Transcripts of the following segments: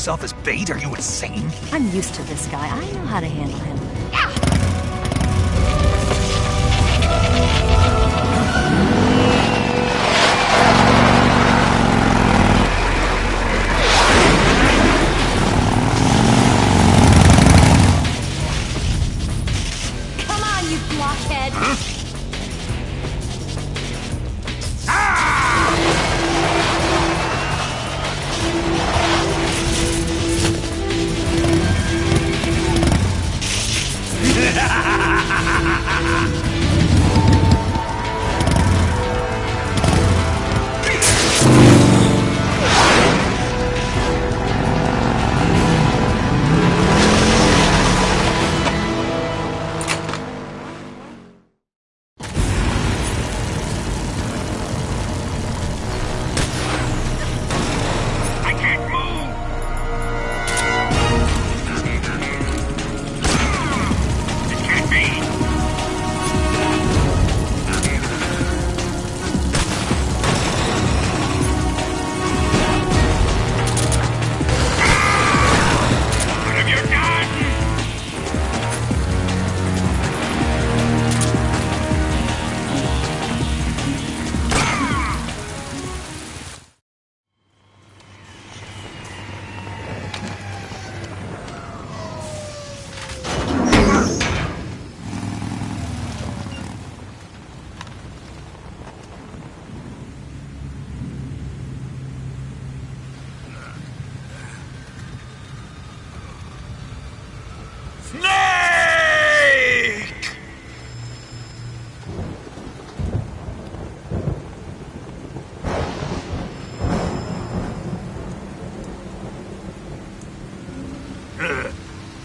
yourself as bait? Are you insane? I'm used to this guy. I know how to handle him. Come on, you blockhead! Huh?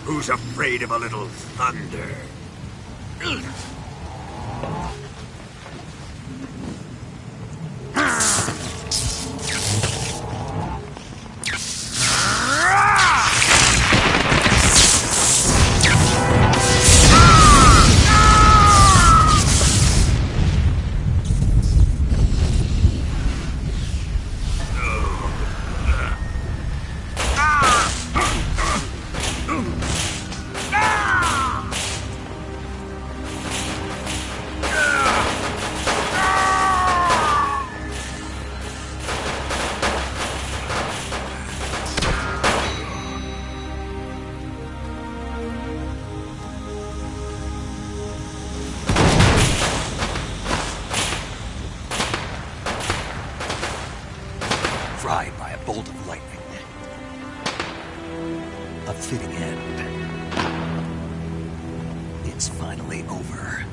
Who's afraid of a little thunder? Fried by a bolt of lightning. A fitting end. It's finally over.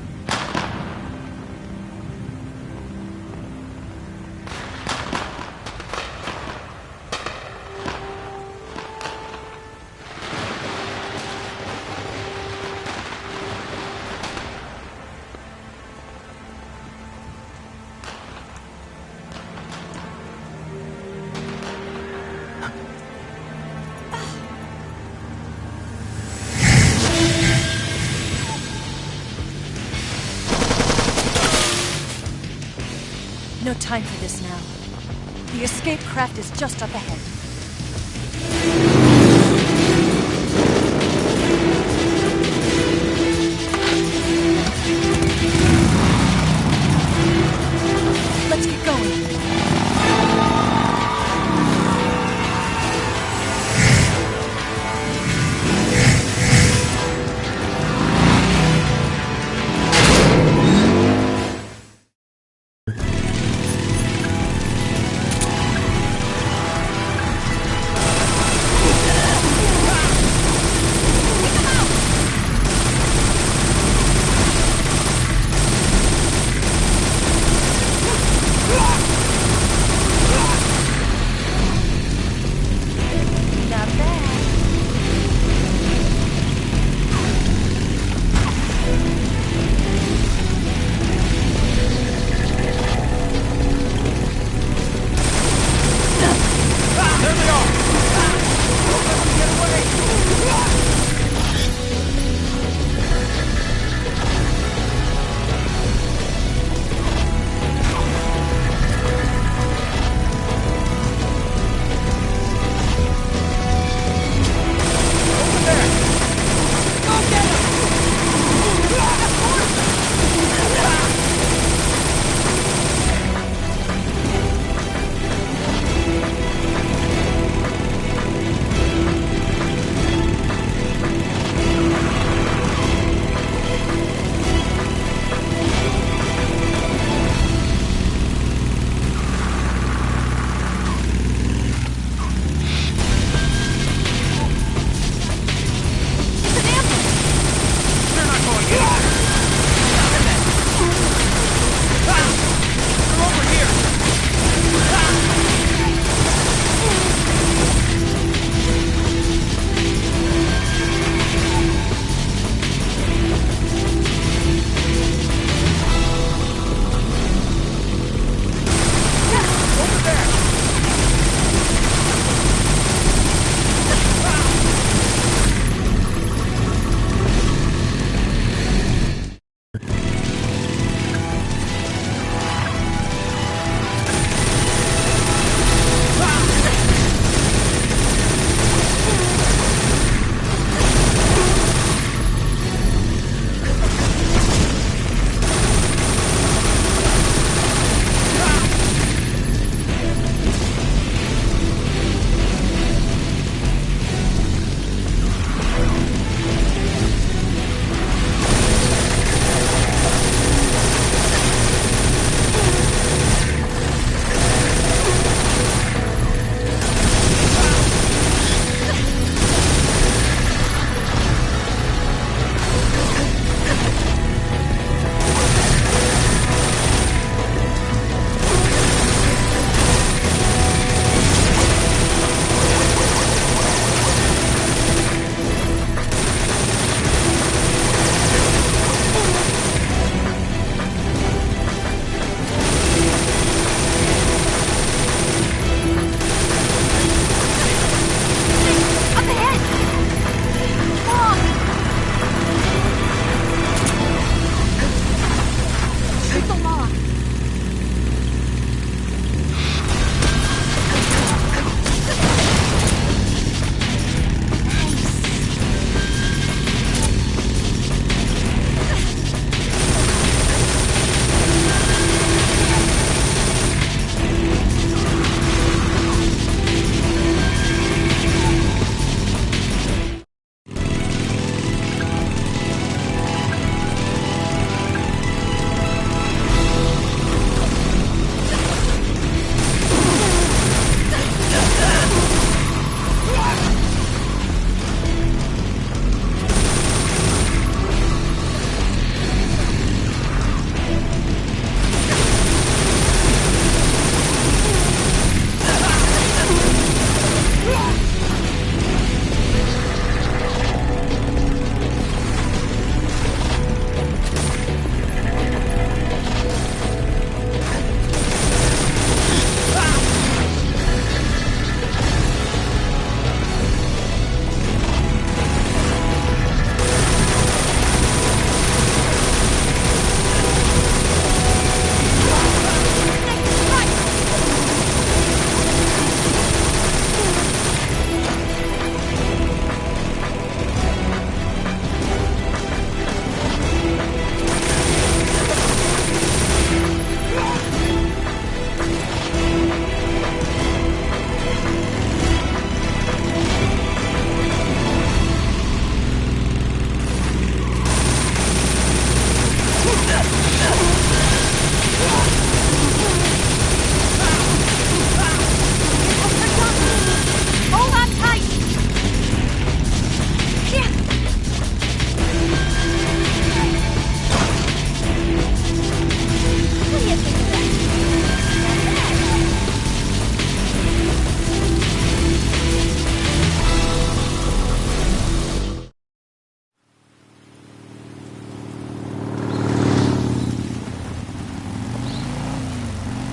No time for this now. The escape craft is just up ahead. Let's get going.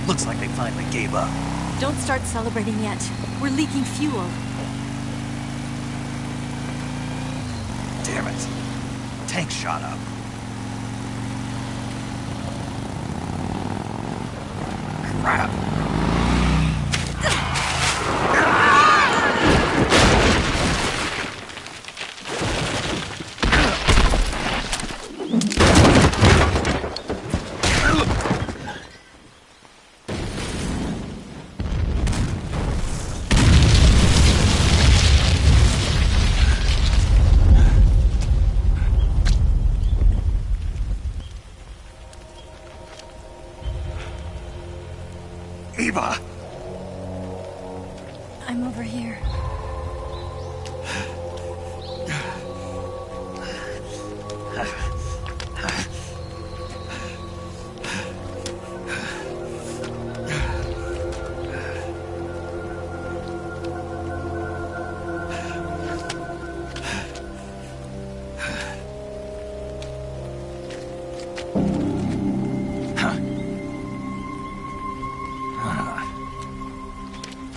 Looks like they finally gave up. Don't start celebrating yet. We're leaking fuel. Damn it. Tank shot up. Crap. Eva! I'm over here.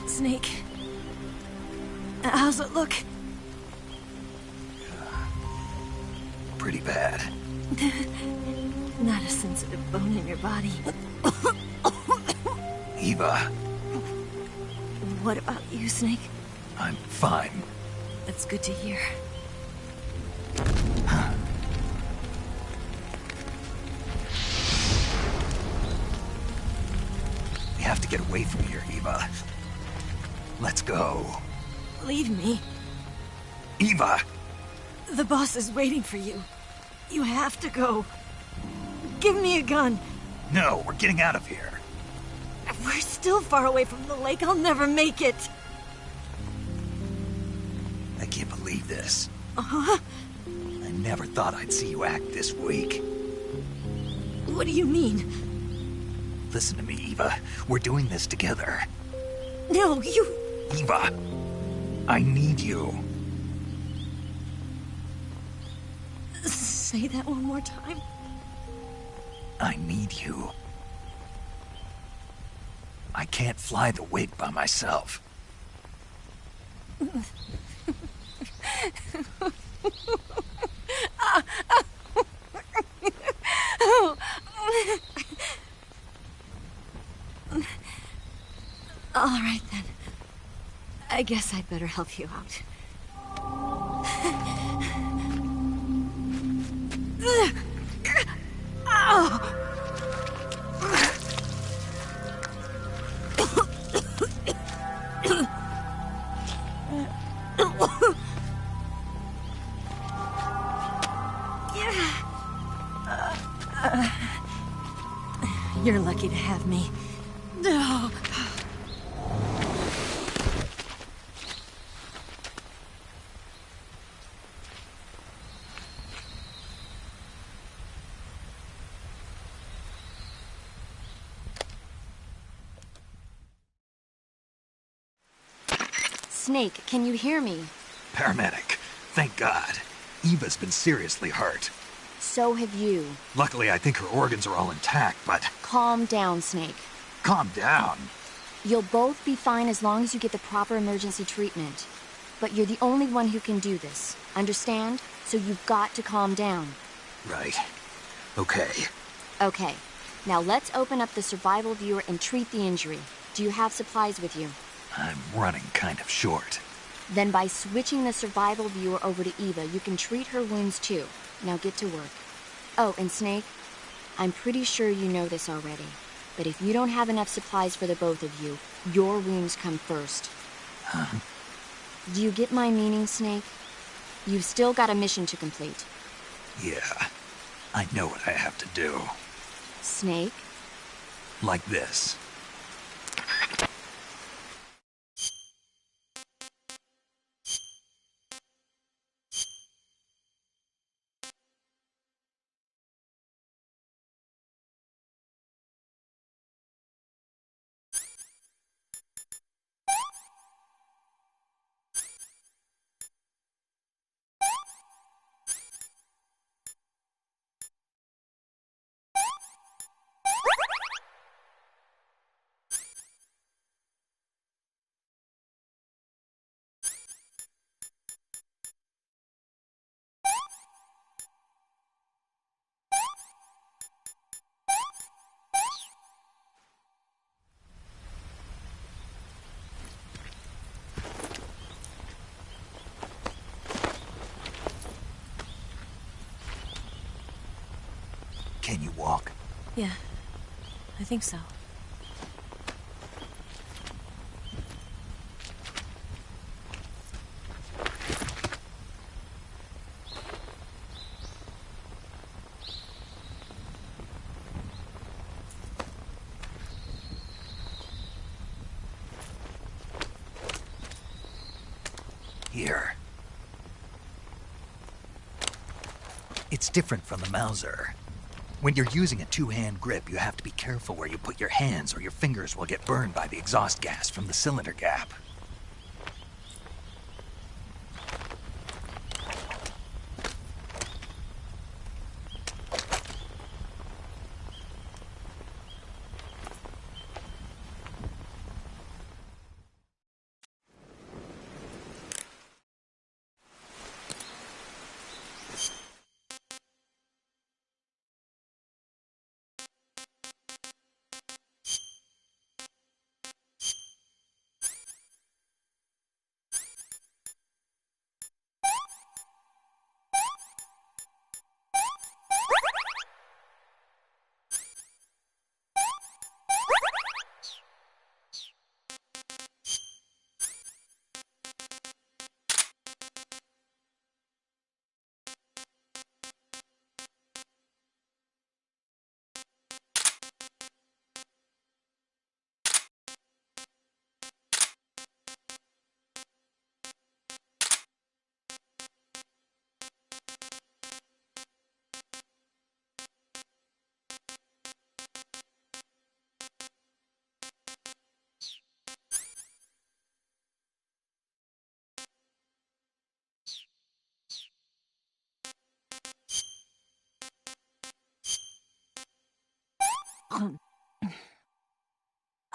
Snake. How's it look? Pretty bad. Not a sensitive bone in your body. Eva, What about you, Snake? I'm fine. That's good to hear. We have to get away from here, Eva. Let's go. Leave me. Eva! The boss is waiting for you. You have to go. Give me a gun. No, we're getting out of here. We're still far away from the lake. I'll never make it. I can't believe this. Uh-huh. I never thought I'd see you act this weak. What do you mean? Listen to me, Eva. We're doing this together. No, you... Eva, I need you. Say that one more time. I need you. I can't fly the wig by myself. All right, then. I guess I'd better help you out. You're lucky to have me. No. Snake, can you hear me? Paramedic, thank God. Eva's been seriously hurt. So have you. Luckily, I think her organs are all intact, but... Calm down, Snake. Calm down. You'll both be fine as long as you get the proper emergency treatment. But you're the only one who can do this. Understand? So you've got to calm down. Right. Okay. Okay. Now let's open up the survival viewer and treat the injury. Do you have supplies with you? I'm running kind of short. Then by switching the survival viewer over to Eva, you can treat her wounds too. Now get to work. Oh, and Snake, I'm pretty sure you know this already, but if you don't have enough supplies for the both of you, your wounds come first. Huh? Do you get my meaning, Snake? You've still got a mission to complete. Yeah. I know what I have to do. Snake? Like this. Can you walk? Yeah, I think so. Here. It's different from the Mauser. When you're using a two-hand grip, you have to be careful where you put your hands or your fingers will get burned by the exhaust gas from the cylinder gap.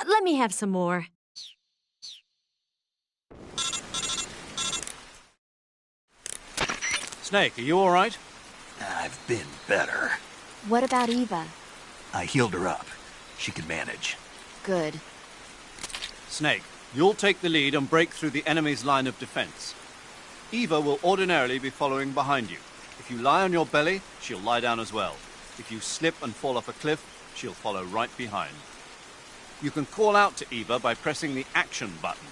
Let me have some more. Snake, are you all right? I've been better. What about Eva? I healed her up. She can manage. Good. Snake, you'll take the lead and break through the enemy's line of defense. Eva will ordinarily be following behind you. If you lie on your belly, she'll lie down as well. If you slip and fall off a cliff, she'll follow right behind. You can call out to Eva by pressing the action button.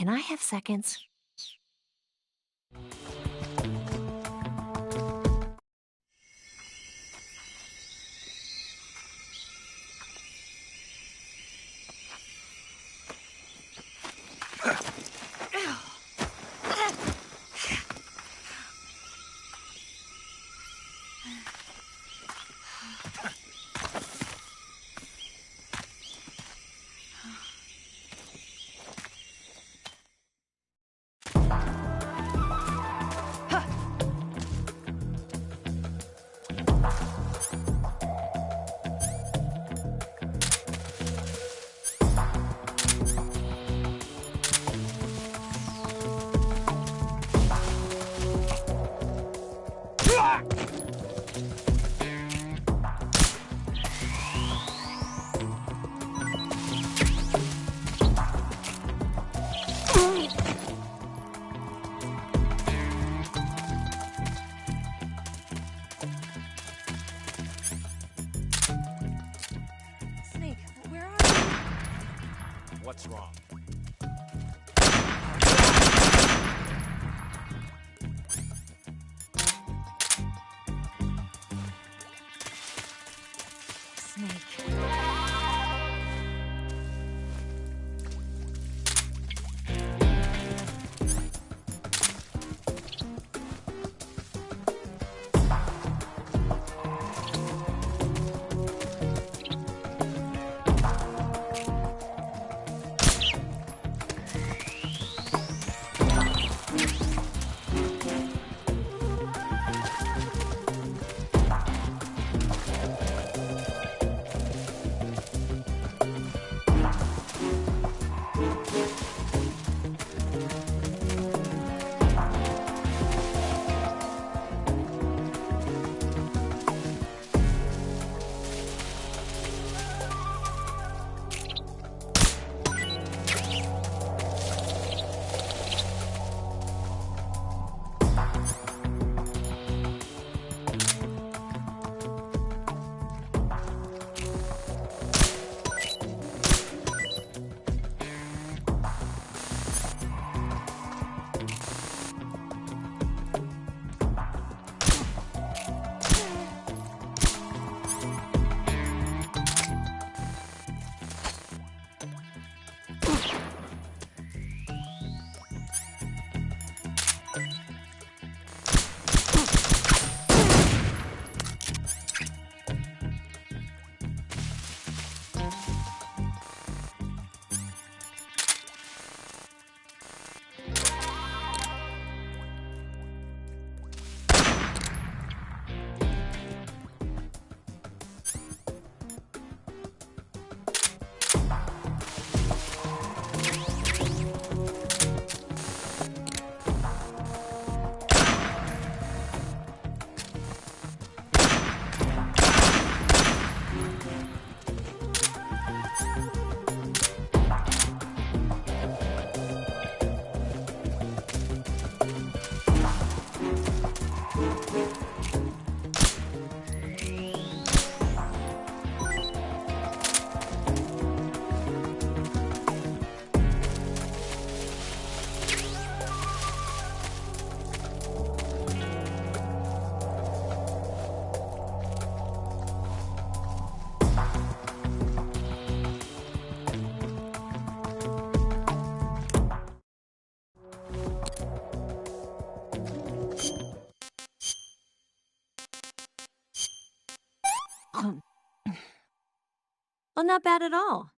Can I have seconds? Snake, where are you? What's wrong? Snake. Well, not bad at all.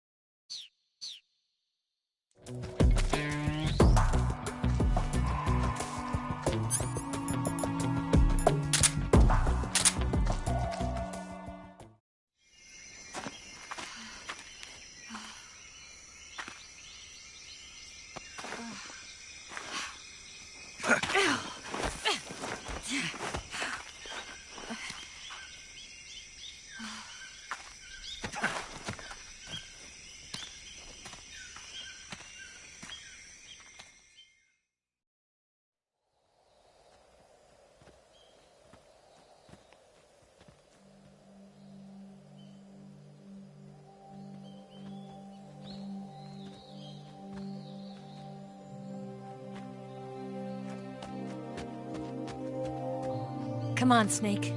Come on, Snake.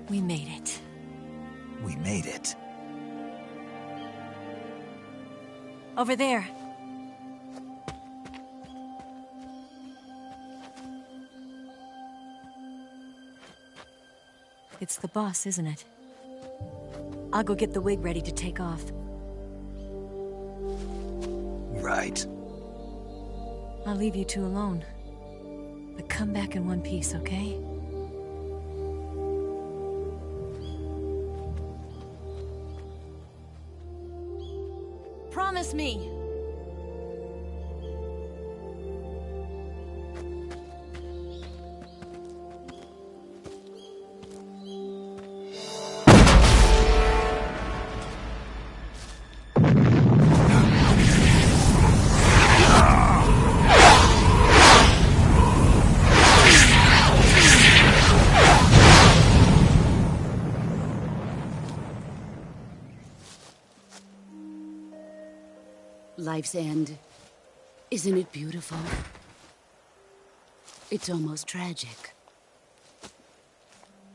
We made it. We made it. Over there. It's the boss, isn't it? I'll go get the wig ready to take off. Right. I'll leave you two alone. But come back in one piece, okay? Promise me! Life's end. Isn't it beautiful? It's almost tragic.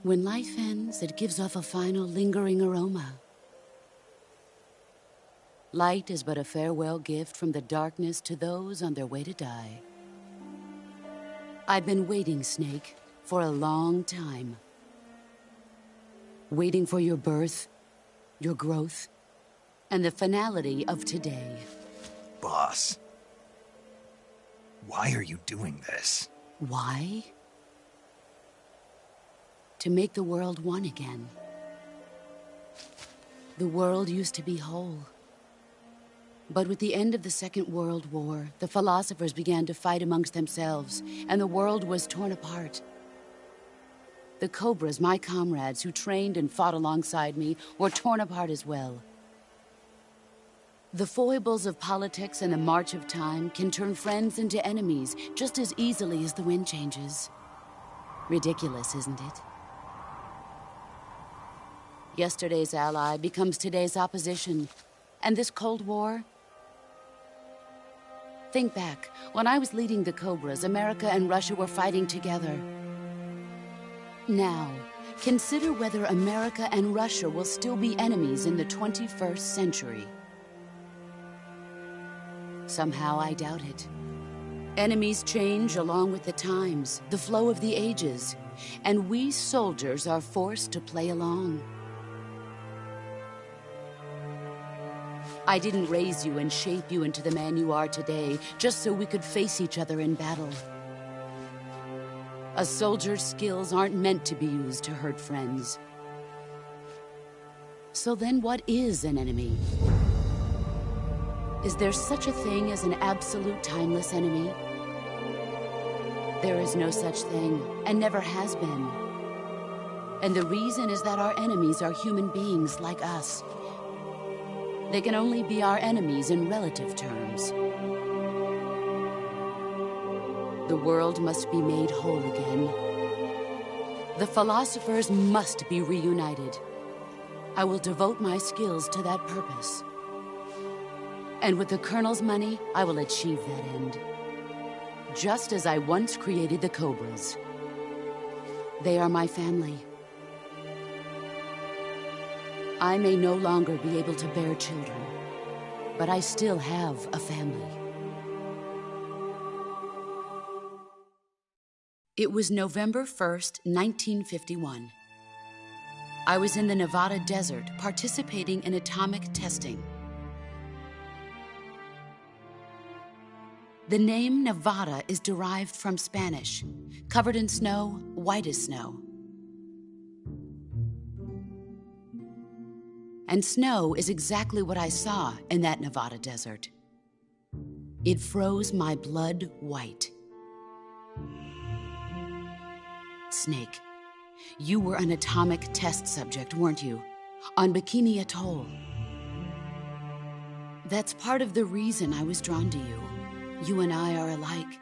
When life ends, it gives off a final lingering aroma. Light is but a farewell gift from the darkness to those on their way to die. I've been waiting, Snake, for a long time. Waiting for your birth, your growth, and the finality of today. Boss. Why are you doing this? Why? To make the world one again. The world used to be whole. But with the end of the Second World War, the philosophers began to fight amongst themselves, and the world was torn apart. The Cobras, my comrades who trained and fought alongside me, were torn apart as well. The foibles of politics and the march of time can turn friends into enemies just as easily as the wind changes. Ridiculous, isn't it? Yesterday's ally becomes today's opposition. And this Cold War? Think back. When I was leading the Cobras, America and Russia were fighting together. Now, consider whether America and Russia will still be enemies in the 21st century. Somehow I doubt it. Enemies change along with the times, the flow of the ages, and we soldiers are forced to play along. I didn't raise you and shape you into the man you are today just so we could face each other in battle. A soldier's skills aren't meant to be used to hurt friends. So then what is an enemy? Is there such a thing as an absolute timeless enemy? There is no such thing, and never has been. And the reason is that our enemies are human beings like us. They can only be our enemies in relative terms. The world must be made whole again. The philosophers must be reunited. I will devote my skills to that purpose. And with the Colonel's money, I will achieve that end. Just as I once created the Cobras. They are my family. I may no longer be able to bear children, but I still have a family. It was November 1st, 1951. I was in the Nevada desert participating in atomic testing. The name Nevada is derived from Spanish, covered in snow, white as snow. And snow is exactly what I saw in that Nevada desert. It froze my blood white. Snake, you were an atomic test subject, weren't you? On Bikini Atoll. That's part of the reason I was drawn to you. You and I are alike.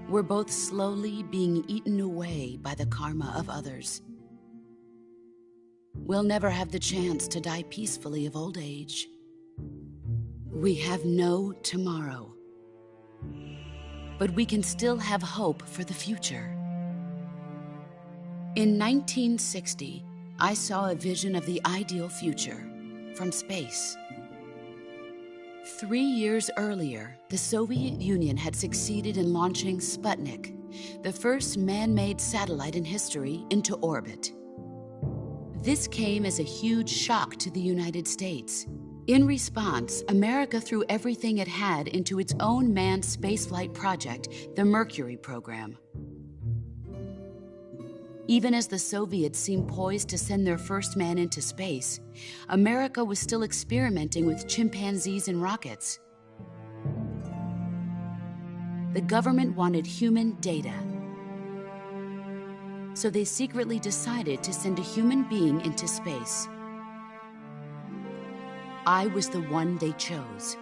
We're both slowly being eaten away by the karma of others. we'll never have the chance to die peacefully of old age. We have no tomorrow. But we can still have hope for the future. In 1960, I saw a vision of the ideal future from space. 3 years earlier, the Soviet Union had succeeded in launching Sputnik, the first man-made satellite in history, into orbit. This came as a huge shock to the United States. In response, America threw everything it had into its own manned spaceflight project, the Mercury program. Even as the Soviets seemed poised to send their first man into space, America was still experimenting with chimpanzees and rockets. The government wanted human data, so they secretly decided to send a human being into space. I was the one they chose.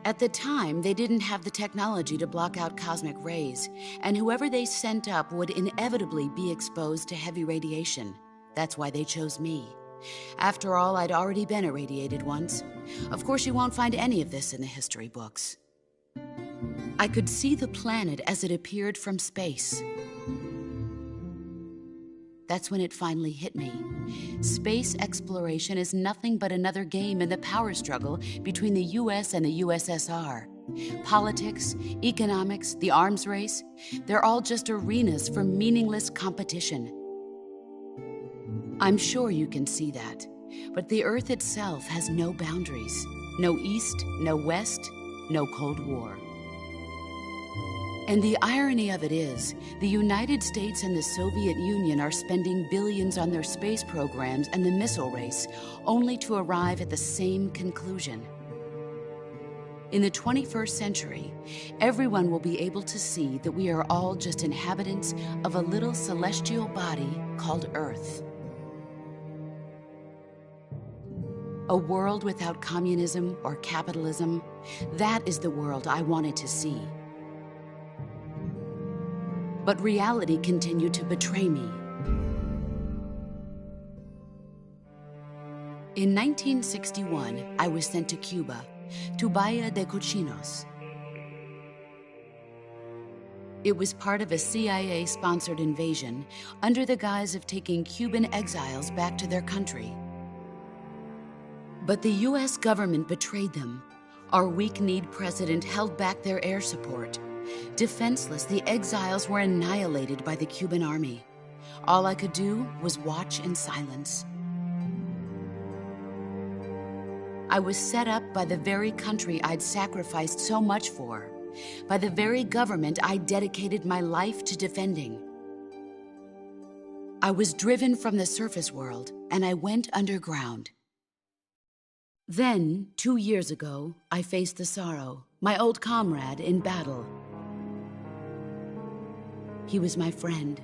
At the time, they didn't have the technology to block out cosmic rays, and whoever they sent up would inevitably be exposed to heavy radiation. That's why they chose me. After all, I'd already been irradiated once. Of course, you won't find any of this in the history books. I could see the planet as it appeared from space. That's when it finally hit me. Space exploration is nothing but another game in the power struggle between the US and the USSR. Politics, economics, the arms race, they're all just arenas for meaningless competition. I'm sure you can see that, but the Earth itself has no boundaries. No East, no West, no Cold War. And the irony of it is, the United States and the Soviet Union are spending billions on their space programs and the missile race, only to arrive at the same conclusion. In the 21st century, everyone will be able to see that we are all just inhabitants of a little celestial body called Earth. A world without communism or capitalism, that is the world I wanted to see. But reality continued to betray me. In 1961, I was sent to Cuba, to Bahia de Cochinos. It was part of a CIA-sponsored invasion under the guise of taking Cuban exiles back to their country. But the US government betrayed them. Our weak-kneed president held back their air support. Defenseless, the exiles were annihilated by the Cuban army. All I could do was watch in silence. I was set up by the very country I'd sacrificed so much for, by the very government I dedicated my life to defending. I was driven from the surface world, and I went underground. Then, 2 years ago, I faced the Sorrow, my old comrade in battle. He was my friend.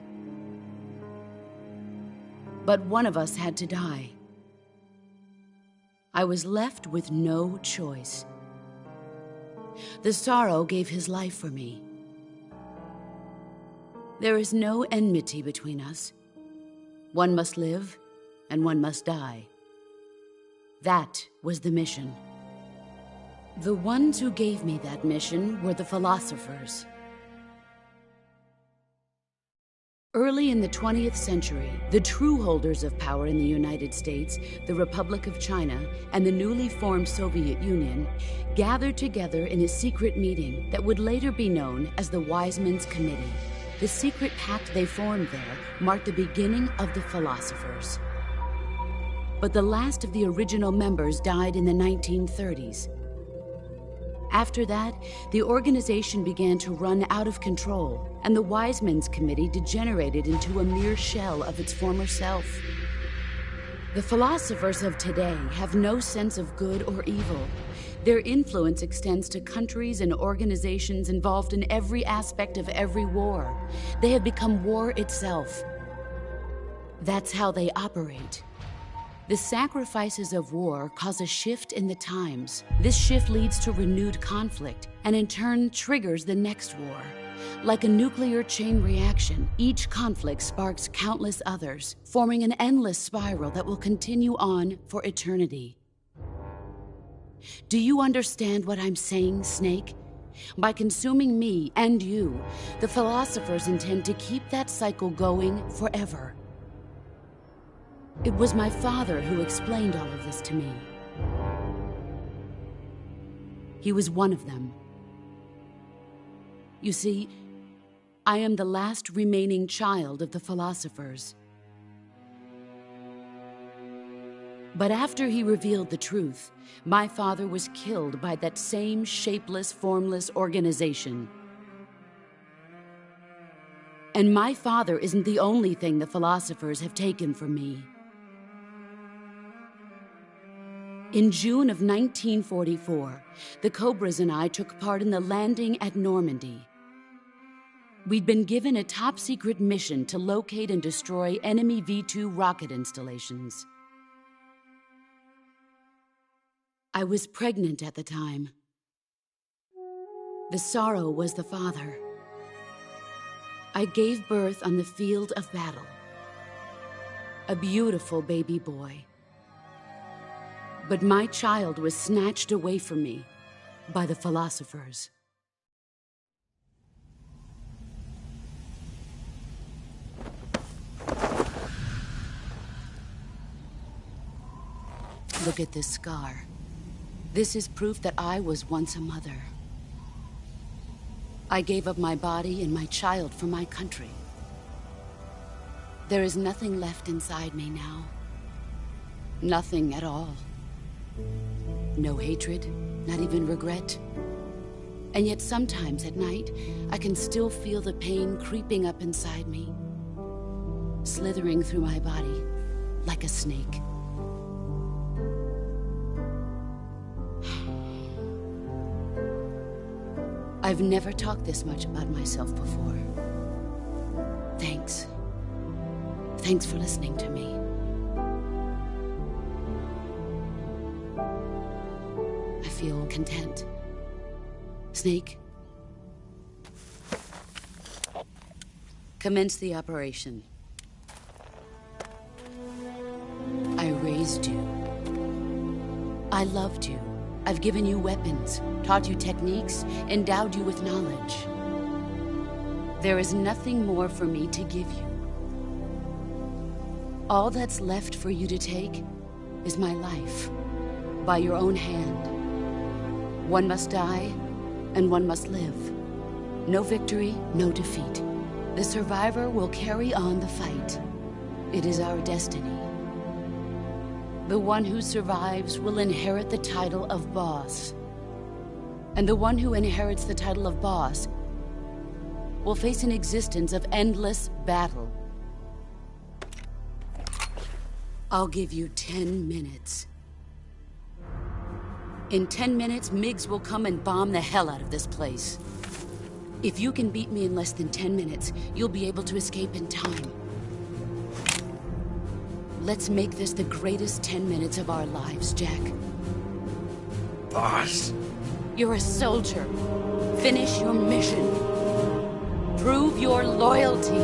But one of us had to die. I was left with no choice. The Sorrow gave his life for me. There is no enmity between us. One must live, and one must die. That was the mission. The ones who gave me that mission were the philosophers. Early in the 20th century, the true holders of power in the United States, the Republic of China, and the newly formed Soviet Union gathered together in a secret meeting that would later be known as the Wise Men's Committee. The secret pact they formed there marked the beginning of the philosophers. But the last of the original members died in the 1930s. After that, the organization began to run out of control, and the Wise Men's Committee degenerated into a mere shell of its former self. The philosophers of today have no sense of good or evil. Their influence extends to countries and organizations involved in every aspect of every war. They have become war itself. That's how they operate. The sacrifices of war cause a shift in the times. This shift leads to renewed conflict, and in turn triggers the next war. Like a nuclear chain reaction, each conflict sparks countless others, forming an endless spiral that will continue on for eternity. Do you understand what I'm saying, Snake? By consuming me and you, the philosophers intend to keep that cycle going forever. It was my father who explained all of this to me. He was one of them. You see, I am the last remaining child of the philosophers. But after he revealed the truth, my father was killed by that same shapeless, formless organization. And my father isn't the only thing the philosophers have taken from me. In June of 1944, the Cobras and I took part in the landing at Normandy. We'd been given a top-secret mission to locate and destroy enemy V-2 rocket installations. I was pregnant at the time. The sorrow was the father. I gave birth on the field of battle. A beautiful baby boy. But my child was snatched away from me by the philosophers. Look at this scar. This is proof that I was once a mother. I gave up my body and my child for my country. There is nothing left inside me now. Nothing at all. No hatred, not even regret. And yet sometimes at night, I can still feel the pain creeping up inside me, slithering through my body like a snake. I've never talked this much about myself before. Thanks. Thanks for listening to me. I feel content. Snake, commence the operation. I raised you. I loved you. I've given you weapons, taught you techniques, endowed you with knowledge. There is nothing more for me to give you. All that's left for you to take is my life, by your own hand. One must die, and one must live. No victory, no defeat. The survivor will carry on the fight. It is our destiny. The one who survives will inherit the title of boss. And the one who inherits the title of boss will face an existence of endless battle. I'll give you 10 minutes. In 10 minutes, MiGs will come and bomb the hell out of this place. If you can beat me in less than 10 minutes, you'll be able to escape in time. Let's make this the greatest 10 minutes of our lives, Jack. Boss. You're a soldier. Finish your mission. Prove your loyalty.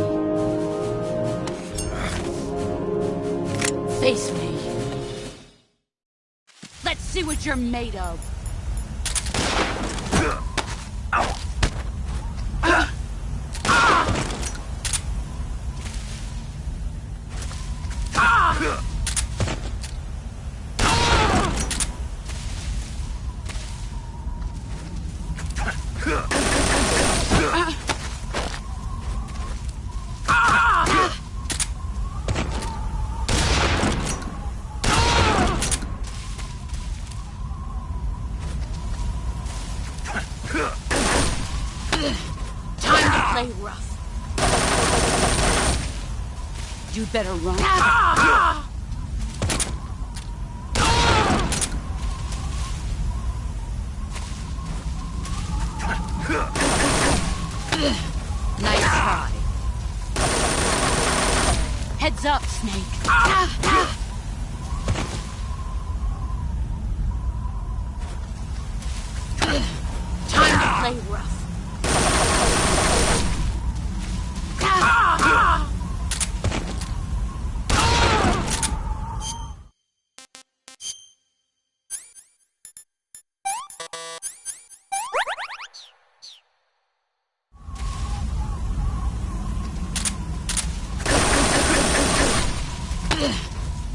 Face me. Let's see what you're made of. Time to play rough. You better run. Nice try. Heads up, Snake. Time to play rough.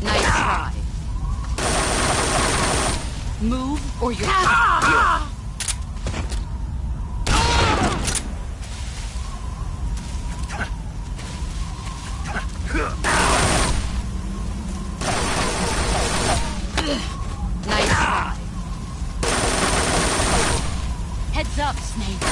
Nice try. Move or you're... Nice try. Heads up, Snake.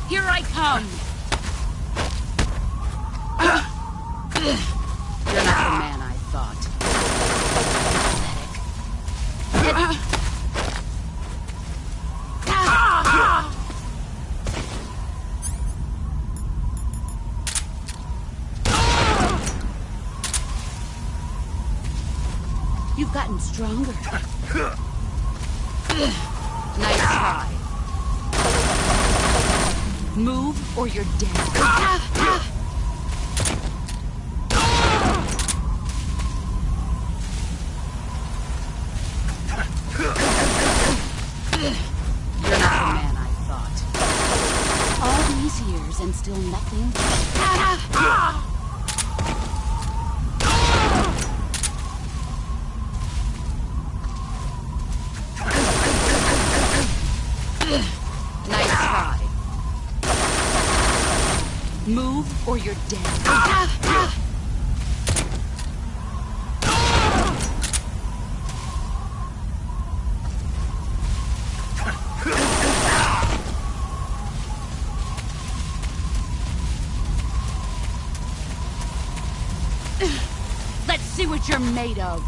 Here I come! You're not the man I thought. You've gotten stronger. Nice try. Move or you're dead. You're not the man I thought. All these years and still nothing. Nice try. Move or you're dead. Let's see what you're made of.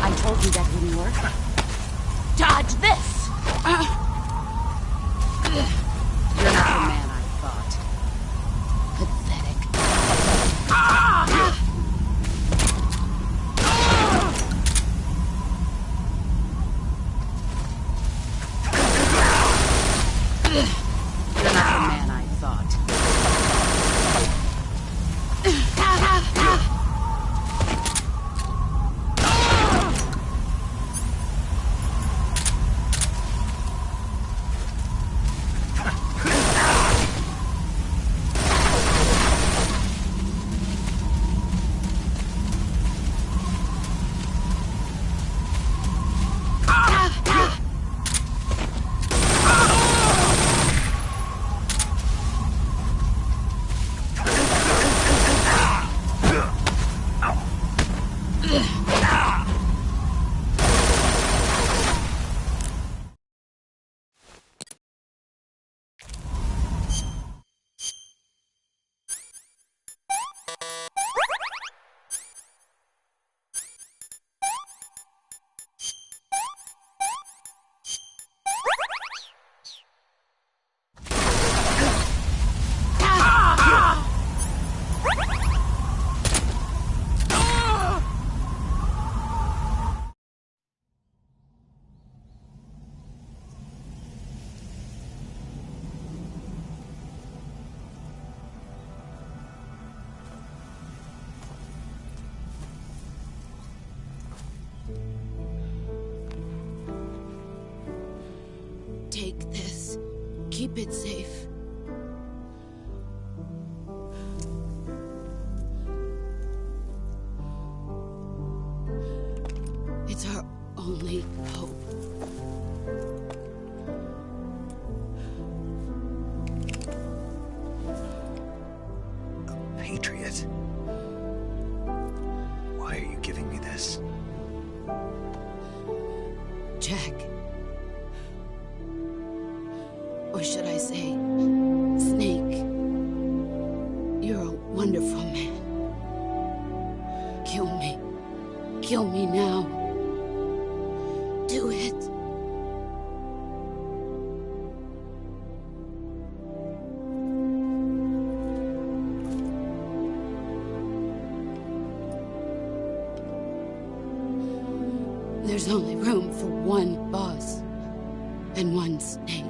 I told you that wouldn't work. Dodge this! You're not the man I thought. Pathetic. You're not the man I thought. Take this. Keep it safe. It's our only hope. Patriot. Why are you giving me this? Jack. Or should I say, Snake. You're a wonderful man. Kill me. Kill me now. Do it. There's only room for one boss and one snake.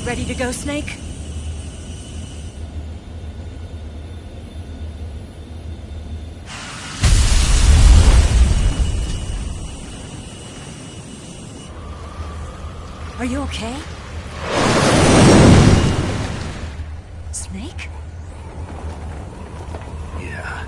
Ready to go, Snake? Are you okay? Snake? Yeah.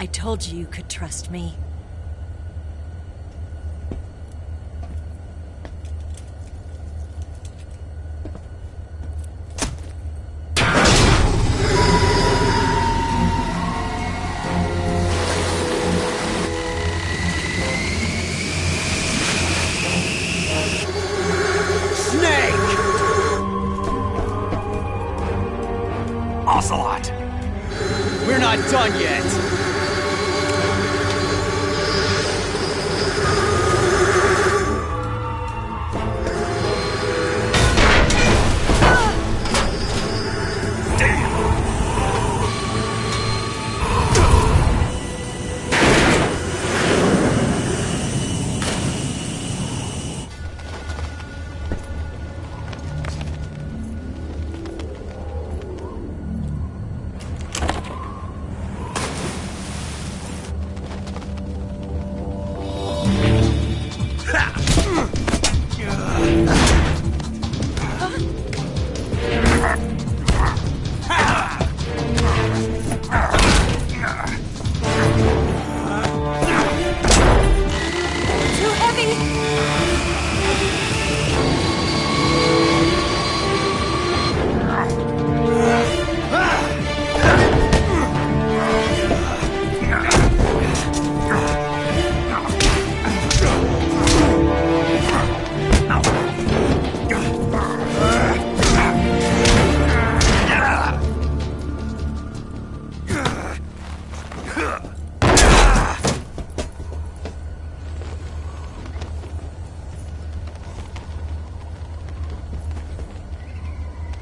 I told you you could trust me. Snake! Ocelot! We're not done yet!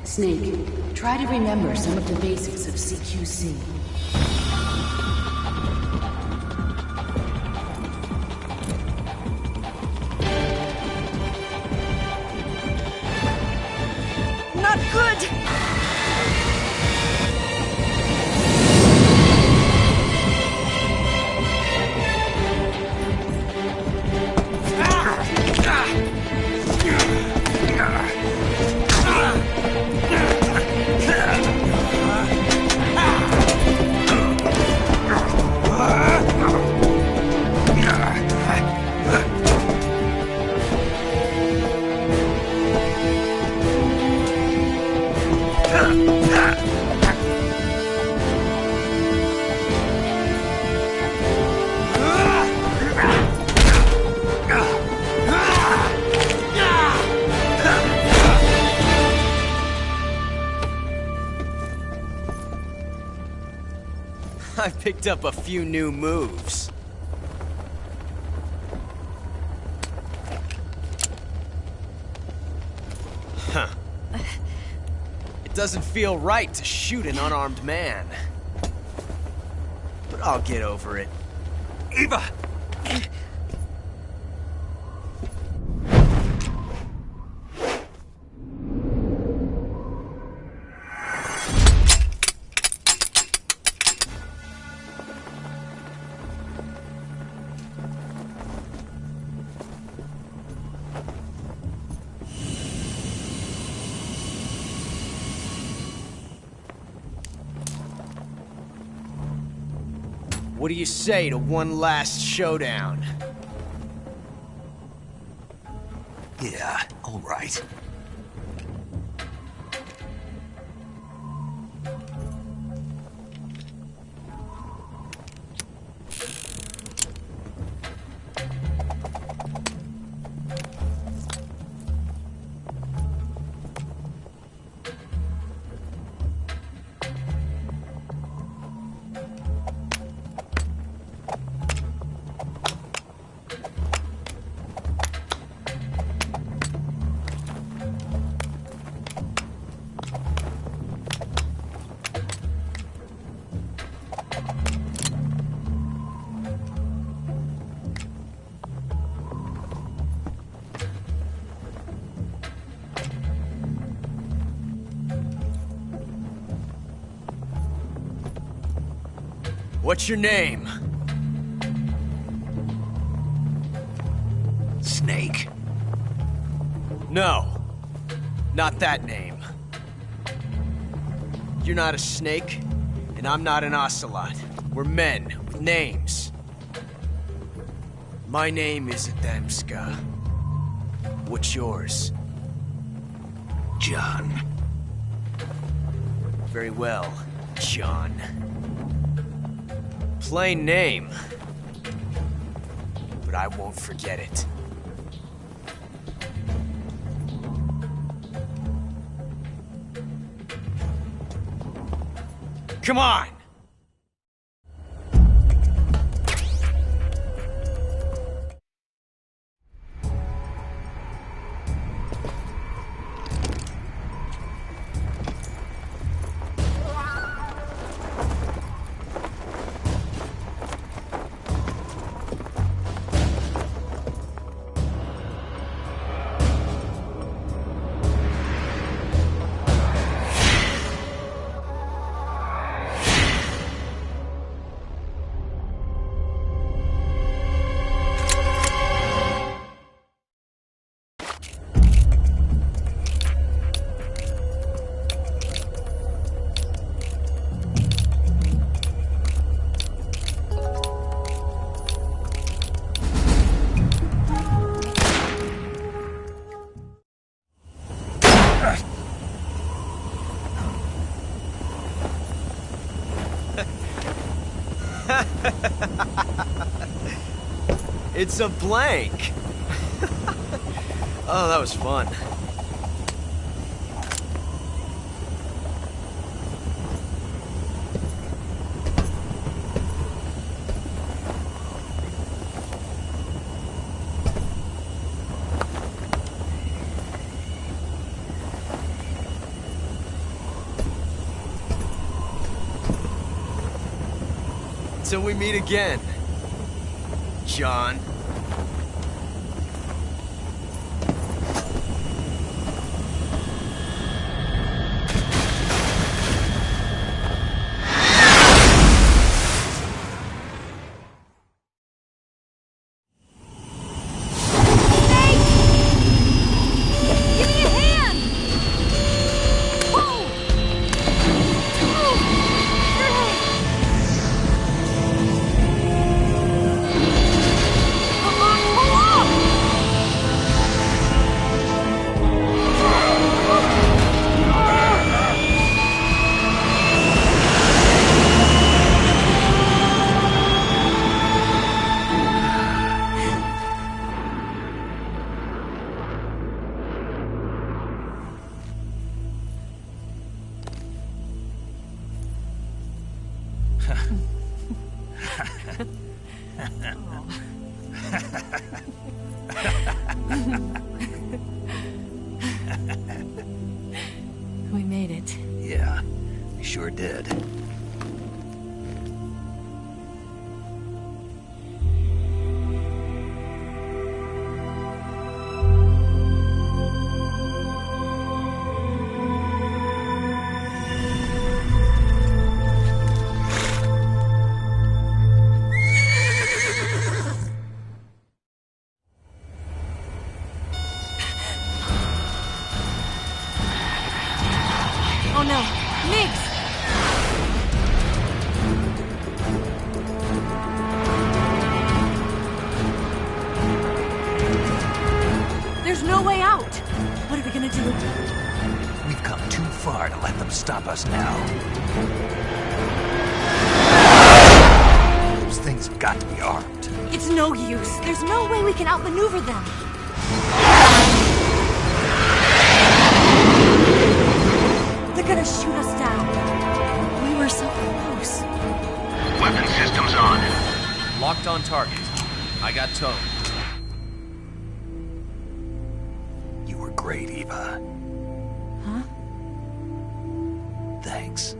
Snake, try to remember some of the basics of CQC. Not good! I picked up a few new moves. Huh. It doesn't feel right to shoot an unarmed man. But I'll get over it. Eva! What do you say to one last showdown? Yeah, all right. What's your name? Snake. No. Not that name. You're not a snake, and I'm not an ocelot. We're men with names. My name is Adamska. What's yours? John. Very well, John. Plain name. But I won't forget it. Come on! It's a blank. Oh, that was fun. Until we meet again, John. We made it. Yeah, we sure did. Oh no! Migs! There's no way out! What are we gonna do? We've come too far to let them stop us now. Those things have got to be armed. It's no use. There's no way we can outmaneuver them. They're gonna shoot us down. We were so close. Weapon systems on. Locked on target. I got towed. You were great, Eva. Huh? Thanks.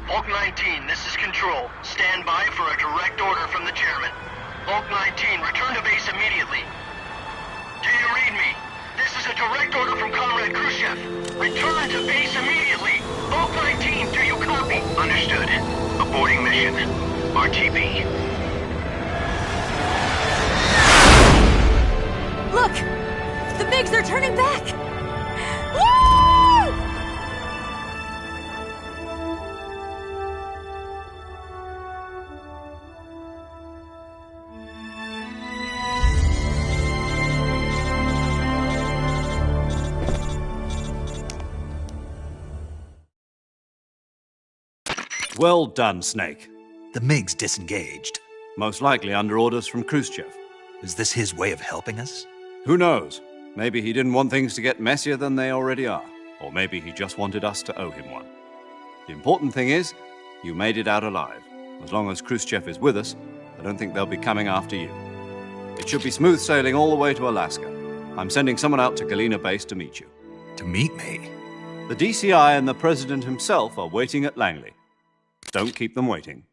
Hulk 19, this is Control. Stand by for a direct order from the chairman. Hulk 19, return to base immediately. Do you read me? This is a direct order from Comrade Khrushchev. Return to base immediately. Hulk 19, do you copy? Understood. Aborting mission. RTB. Look! The MiGs are turning back! Woo! Well done, Snake. The MiGs disengaged. Most likely under orders from Khrushchev. Is this his way of helping us? Who knows? Maybe he didn't want things to get messier than they already are. Or maybe he just wanted us to owe him one. The important thing is, you made it out alive. As long as Khrushchev is with us, I don't think they'll be coming after you. It should be smooth sailing all the way to Alaska. I'm sending someone out to Galena Base to meet you. To meet me? The DCI and the President himself are waiting at Langley. Don't keep them waiting.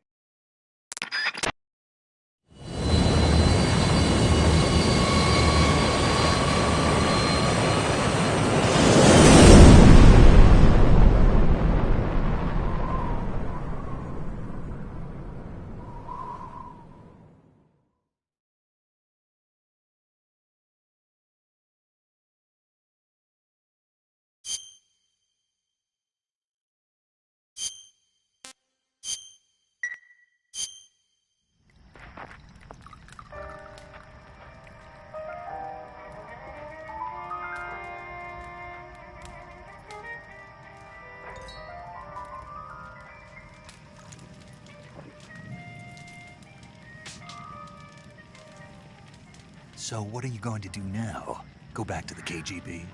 So what are you going to do now? Go back to the KGB?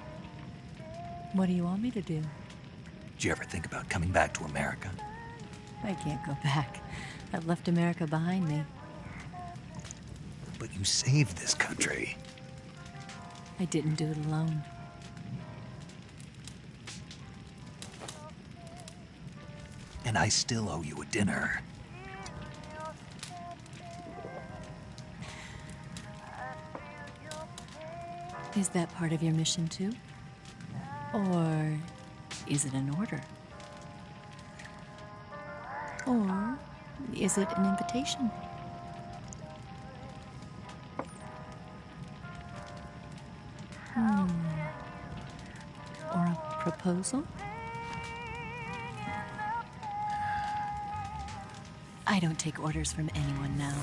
What do you want me to do? Did you ever think about coming back to America? I can't go back. I've left America behind me. But you saved this country. I didn't do it alone. And I still owe you a dinner. Is that part of your mission too? Or is it an order? Or is it an invitation? Or a proposal? I don't take orders from anyone now.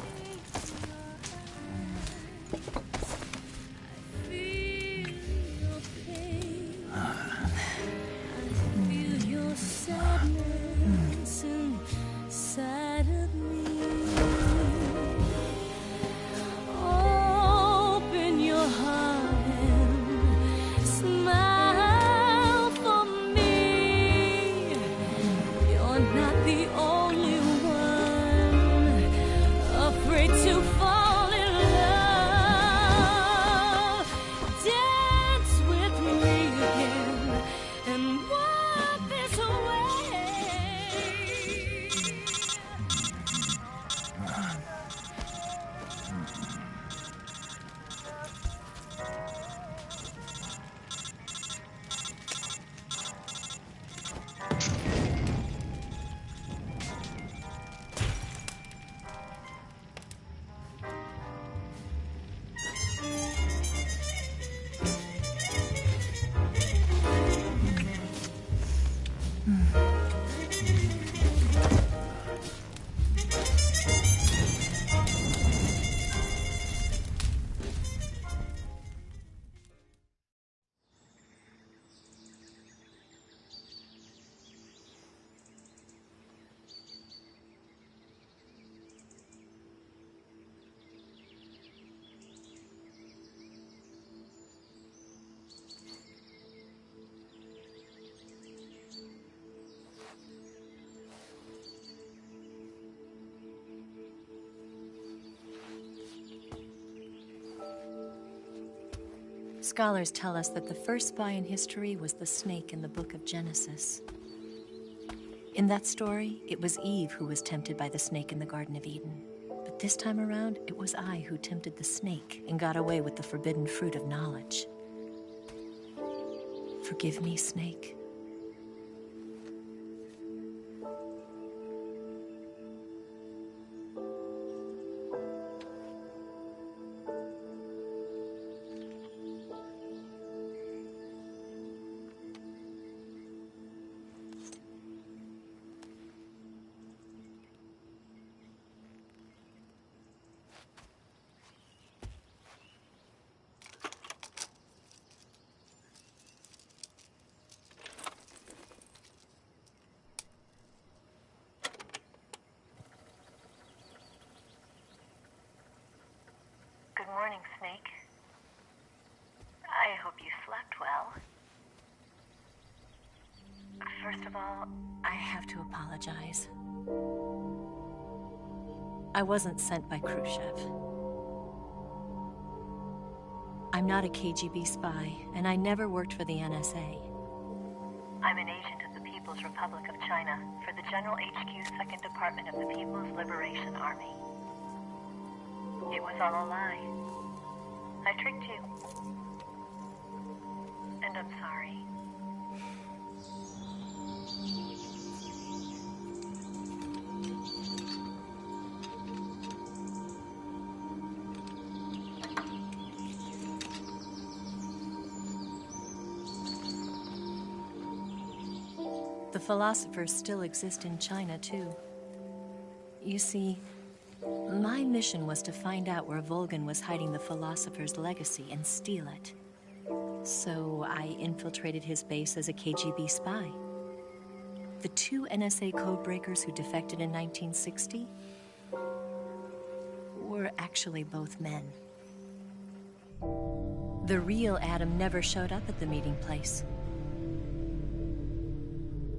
Scholars tell us that the first spy in history was the snake in the book of Genesis. In that story, it was Eve who was tempted by the snake in the Garden of Eden. But this time around, it was I who tempted the snake and got away with the forbidden fruit of knowledge. Forgive me, snake. Good morning, Snake. I hope you slept well. First of all, I have to apologize. I wasn't sent by Khrushchev. I'm not a KGB spy, and I never worked for the NSA. I'm an agent of the People's Republic of China for the General HQ 2nd Department of the People's Liberation Army. It was all a lie. I tricked you. And I'm sorry. The philosophers still exist in China, too. You see, my mission was to find out where Volgan was hiding the philosopher's legacy and steal it. So I infiltrated his base as a KGB spy. The two NSA codebreakers who defected in 1960 were actually both men. The real Adam never showed up at the meeting place,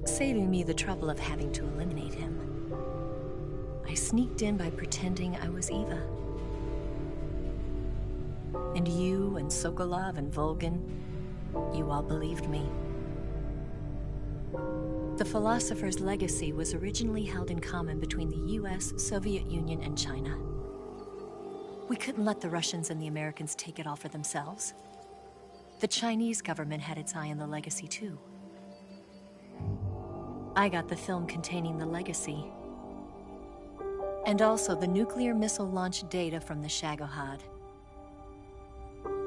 saving me the trouble of having to eliminate him. I sneaked in by pretending I was Eva. And you and Sokolov and Volgin, you all believed me. The philosopher's legacy was originally held in common between the US, Soviet Union, and China. We couldn't let the Russians and the Americans take it all for themselves. The Chinese government had its eye on the legacy too. I got the film containing the legacy, and also the nuclear missile launch data from the Shagohod.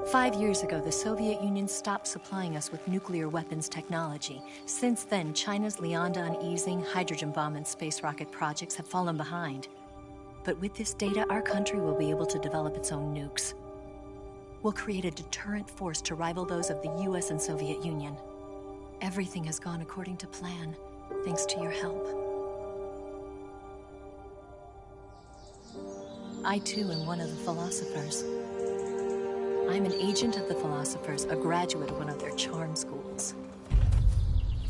5 years ago, the Soviet Union stopped supplying us with nuclear weapons technology. Since then, China's Liaodong easing, hydrogen bomb, and space rocket projects have fallen behind. But with this data, our country will be able to develop its own nukes. We'll create a deterrent force to rival those of the US and Soviet Union. Everything has gone according to plan, thanks to your help. I too am one of the philosophers. I'm an agent of the philosophers, a graduate of one of their charm schools.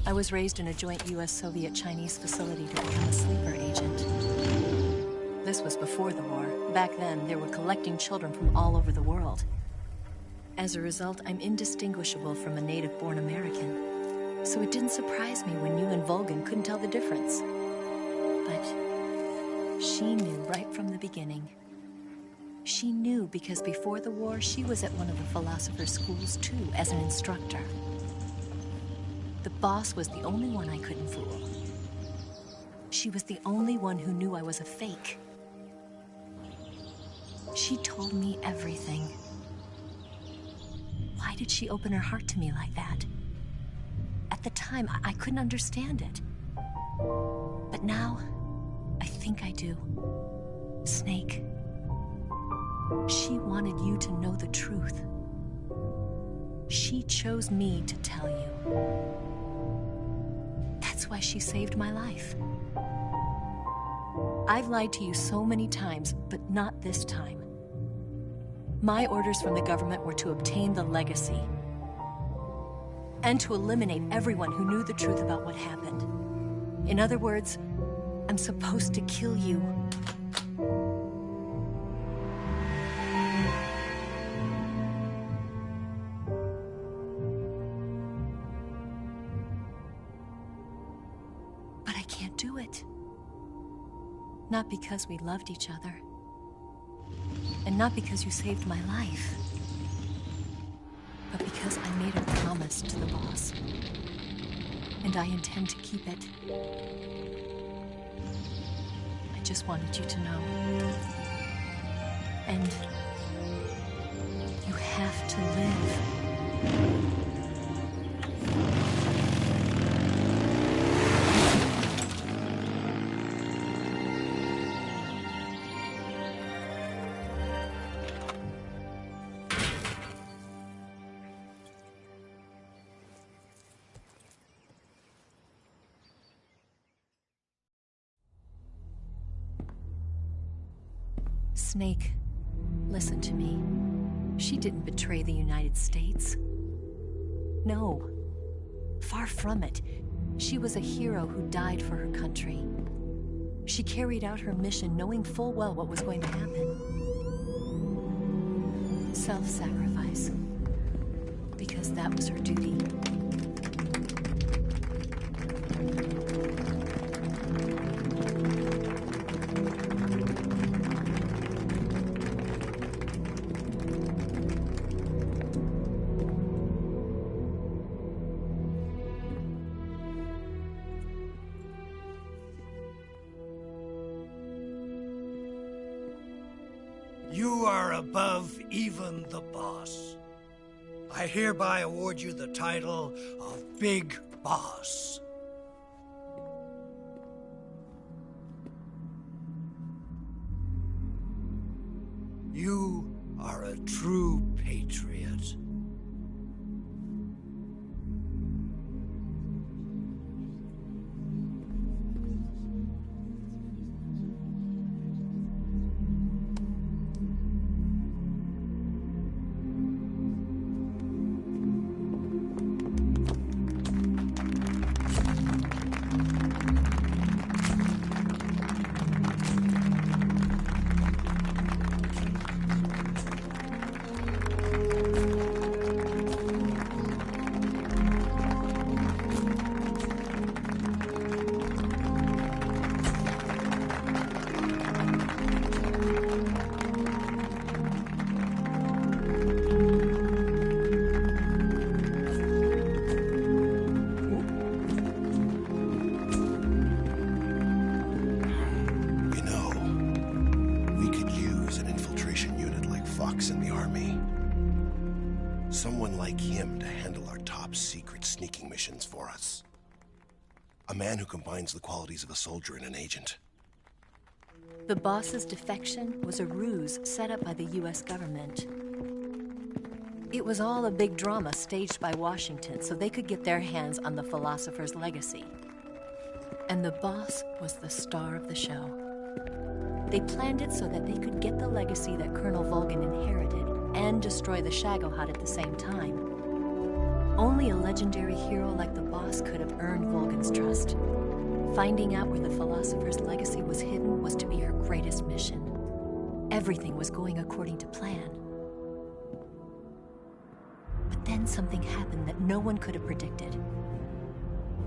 I was raised in a joint US-Soviet-Chinese facility to become a sleeper agent. This was before the war. Back then, they were collecting children from all over the world. As a result, I'm indistinguishable from a native-born American. So it didn't surprise me when you and Volgin couldn't tell the difference. But she knew right from the beginning. She knew because before the war, she was at one of the philosopher's schools too, as an instructor. The boss was the only one I couldn't fool. She was the only one who knew I was a fake. She told me everything. Why did she open her heart to me like that? At the time, I couldn't understand it. But now, I think I do. Snake. She wanted you to know the truth. She chose me to tell you. That's why she saved my life. I've lied to you so many times, but not this time. My orders from the government were to obtain the legacy and to eliminate everyone who knew the truth about what happened. In other words, I'm supposed to kill you. But I can't do it. Not because we loved each other. And not because you saved my life. But because I made a promise to the boss. And I intend to keep it. I just wanted you to know. And you have to live. Snake, listen to me. She didn't betray the United States. No. Far from it. She was a hero who died for her country. She carried out her mission knowing full well what was going to happen. Self-sacrifice. Because that was her duty. You are above even the boss. I hereby award you the title of Big Boss. You are a true patriot. Hawks in the army. Someone like him to handle our top secret sneaking missions for us. A man who combines the qualities of a soldier and an agent. The boss's defection was a ruse set up by the US government. It was all a big drama staged by Washington so they could get their hands on the philosopher's legacy. And the boss was the star of the show. They planned it so that they could get the legacy that Colonel Volgin inherited and destroy the Shagohod at the same time. Only a legendary hero like the boss could have earned Volgin's trust. Finding out where the philosopher's legacy was hidden was to be her greatest mission. Everything was going according to plan. But then something happened that no one could have predicted.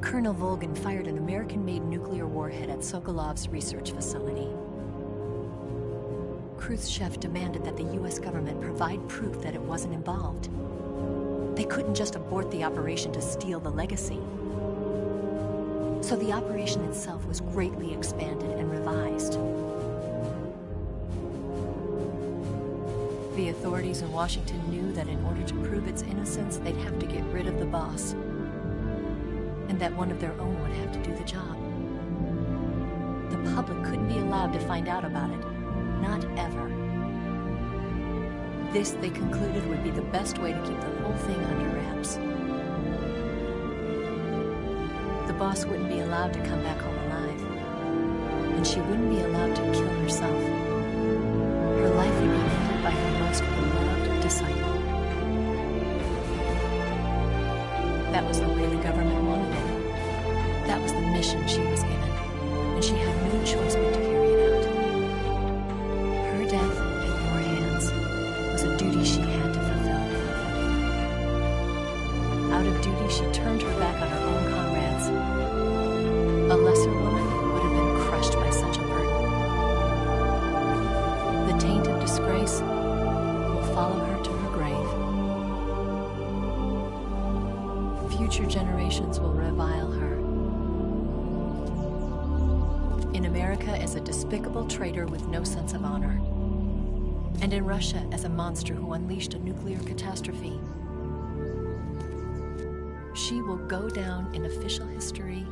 Colonel Volgin fired an American-made nuclear warhead at Sokolov's research facility. Khrushchev demanded that the US government provide proof that it wasn't involved. They couldn't just abort the operation to steal the legacy. So the operation itself was greatly expanded and revised. The authorities in Washington knew that in order to prove its innocence, they'd have to get rid of the boss, and that one of their own would have to do the job. The public couldn't be allowed to find out about it. Not ever. This, they concluded, would be the best way to keep the whole thing under wraps. The boss wouldn't be allowed to come back home alive, and she wouldn't be allowed to kill herself. Her life would be ended by her most beloved disciple. That was the way the government wanted it. That was the mission she was given, and she had no choice but to carry it out. Her death at your hands was a duty she had to fulfill. Out of duty, she turned her back on her own comrades. A lesser woman would have been crushed by such a burden. The taint of disgrace will follow her to her grave. Future generations will revile her. In America as a despicable traitor with no sense of honor. And in Russia as a monster who unleashed a nuclear catastrophe. She will go down in official history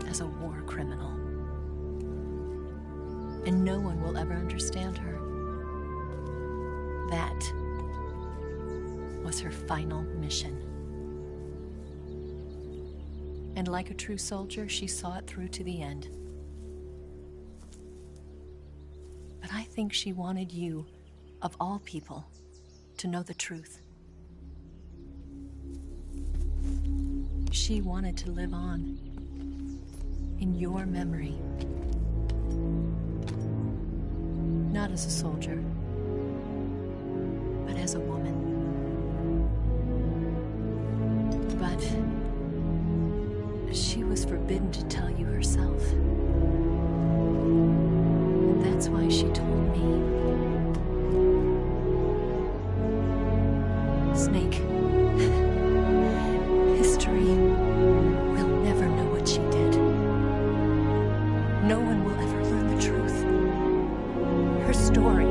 as a war criminal. And no one will ever understand her. That was her final mission. And like a true soldier, she saw it through to the end. But I think she wanted you, of all people, to know the truth. She wanted to live on in your memory. Not as a soldier, but as a woman. But she was forbidden to tell you herself. And that's why she told me. Snake, history will never know what she did. No one will ever learn the truth. Her story,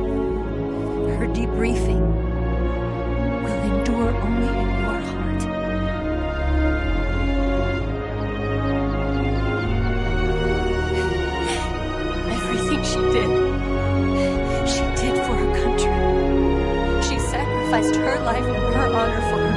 her debriefing, will endure only in your heart. Everything she did for her country. She sacrificed her life and her honor for her